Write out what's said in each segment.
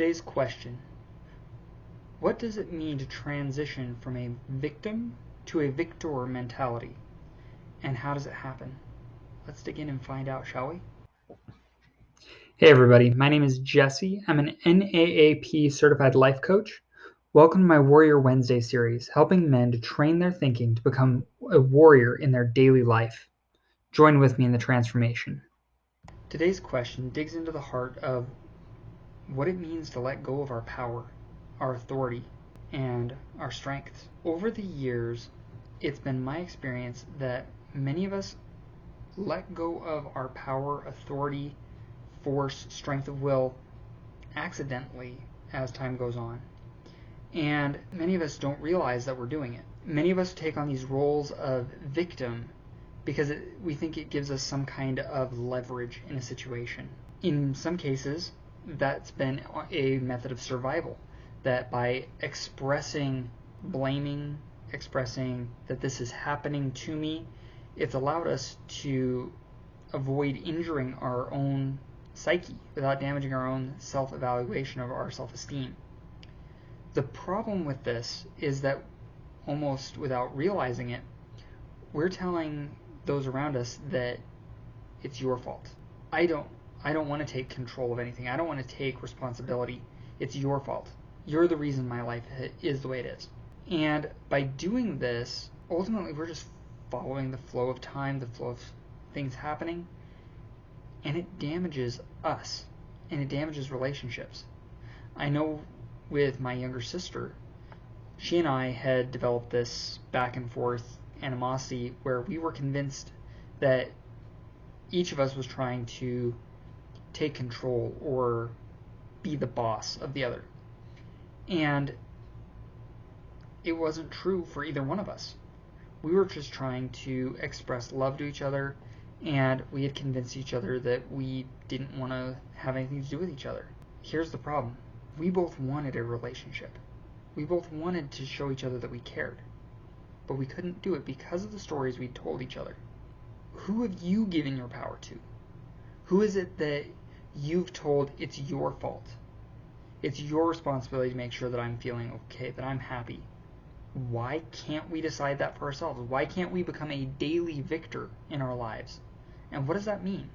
Today's question: what does it mean to transition from a victim to a victor mentality? And how does it happen? Let's dig in and find out, shall we? Hey everybody, my name is Jesse. I'm an NAAP certified life coach. Welcome to my Warrior Wednesday series, helping men to train their thinking to become a warrior in their daily life. Join with me in the transformation. Today's question digs into the heart of what it means to let go of our power, our authority, and our strength. Over the years, it's been my experience that many of us let go of our power, authority, force, strength of will accidentally as time goes on. And many of us don't realize that we're doing it. Many of us take on these roles of victim because we think it gives us some kind of leverage in a situation. In some cases, that's been a method of survival, that by expressing blaming, expressing that this is happening to me, it's allowed us to avoid injuring our own psyche without damaging our own self-evaluation of our self-esteem. The problem with this is that almost without realizing it, we're telling those around us that it's your fault. I don't want to take control of anything. I don't want to take responsibility. It's your fault. You're the reason my life is the way it is. And by doing this, ultimately we're just following the flow of time, the flow of things happening, and it damages us, and it damages relationships. I know with my younger sister, she and I had developed this back and forth animosity where we were convinced that each of us was trying to take control or be the boss of the other. And it wasn't true for either one of us. We were just trying to express love to each other, and we had convinced each other that we didn't want to have anything to do with each other. Here's the problem. We both wanted a relationship. We both wanted to show each other that we cared. But we couldn't do it because of the stories we told each other. Who have you given your power to? Who is it that you've told it's your fault? It's your responsibility to make sure that I'm feeling okay, that I'm happy. Why can't we decide that for ourselves? Why can't we become a daily victor in our lives? And what does that mean?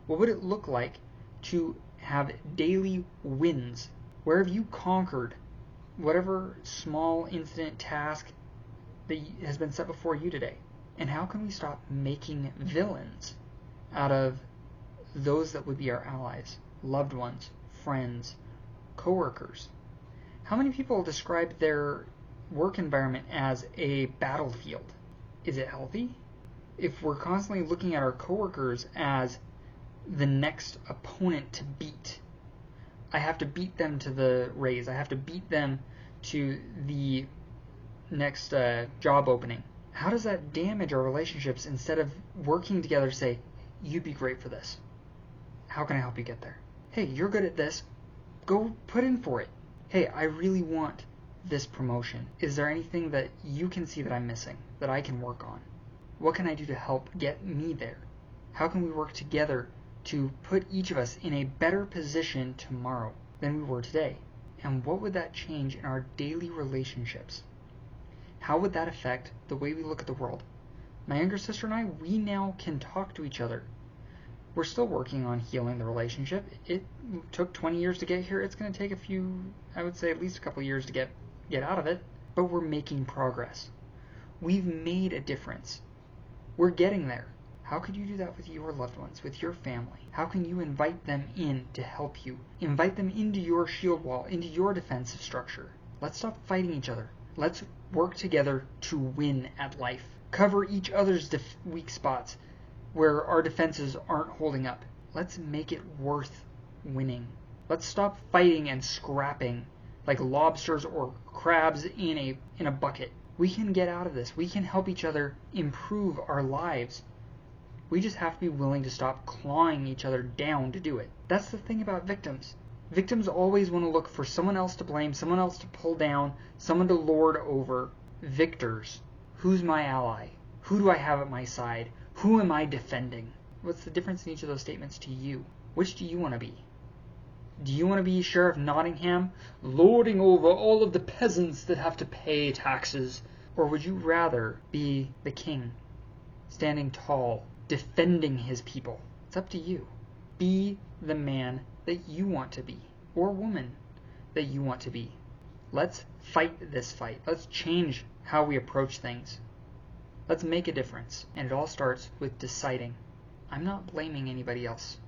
What would it look like to have daily wins? Where have you conquered whatever small incident, task that has been set before you today? And how can we stop making villains out of those that would be our allies, loved ones, friends, coworkers? How many people describe their work environment as a battlefield? Is it healthy? If we're constantly looking at our coworkers as the next opponent to beat, I have to beat them to the raise, I have to beat them to the next job opening. How does that damage our relationships instead of working together to say, you'd be great for this. How can I help you get there? Hey, you're good at this. Go put in for it. Hey, I really want this promotion. Is there anything that you can see that I'm missing that I can work on? What can I do to help get me there? How can we work together to put each of us in a better position tomorrow than we were today? And what would that change in our daily relationships? How would that affect the way we look at the world? My younger sister and I, we now can talk to each other. We're still working on healing the relationship. It took 20 years to get here. It's going to take I would say at least a couple years to get out of it. But we're making progress. We've made a difference. We're getting there. How could you do that with your loved ones, with your family? How can you invite them in to help you? Invite them into your shield wall, into your defensive structure. Let's stop fighting each other. Let's work together to win at life. Cover each other's weak spots where our defenses aren't holding up. Let's make it worth winning. Let's stop fighting and scrapping like lobsters or crabs in a bucket. We can get out of this. We can help each other improve our lives. We just have to be willing to stop clawing each other down to do it. That's the thing about victims. Victims always want to look for someone else to blame, someone else to pull down, someone to lord over. Victors, who's my ally? Who do I have at my side? Who am I defending? What's the difference in each of those statements to you? Which do you want to be? Do you want to be Sheriff Nottingham, lording over all of the peasants that have to pay taxes? Or would you rather be the king, standing tall, defending his people? It's up to you. Be the man that you want to be, or woman that you want to be. Let's fight this fight. Let's change how we approach things. Let's make a difference. And it all starts with deciding. I'm not blaming anybody else.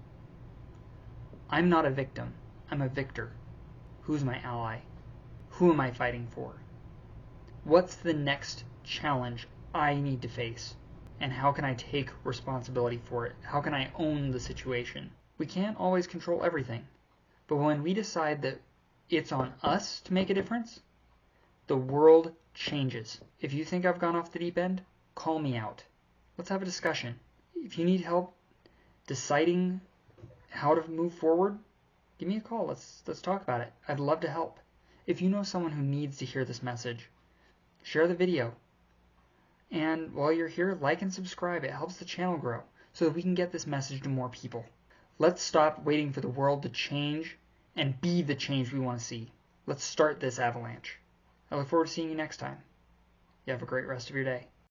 I'm not a victim. I'm a victor. Who's my ally? Who am I fighting for? What's the next challenge I need to face? And how can I take responsibility for it? How can I own the situation? We can't always control everything. But when we decide that it's on us to make a difference, the world changes. If you think I've gone off the deep end, call me out. Let's have a discussion. If you need help deciding how to move forward, give me a call. Let's talk about it. I'd love to help. If you know someone who needs to hear this message, share the video. And while you're here, like and subscribe. It helps the channel grow so that we can get this message to more people. Let's stop waiting for the world to change and be the change we want to see. Let's start this avalanche. I look forward to seeing you next time. You have a great rest of your day.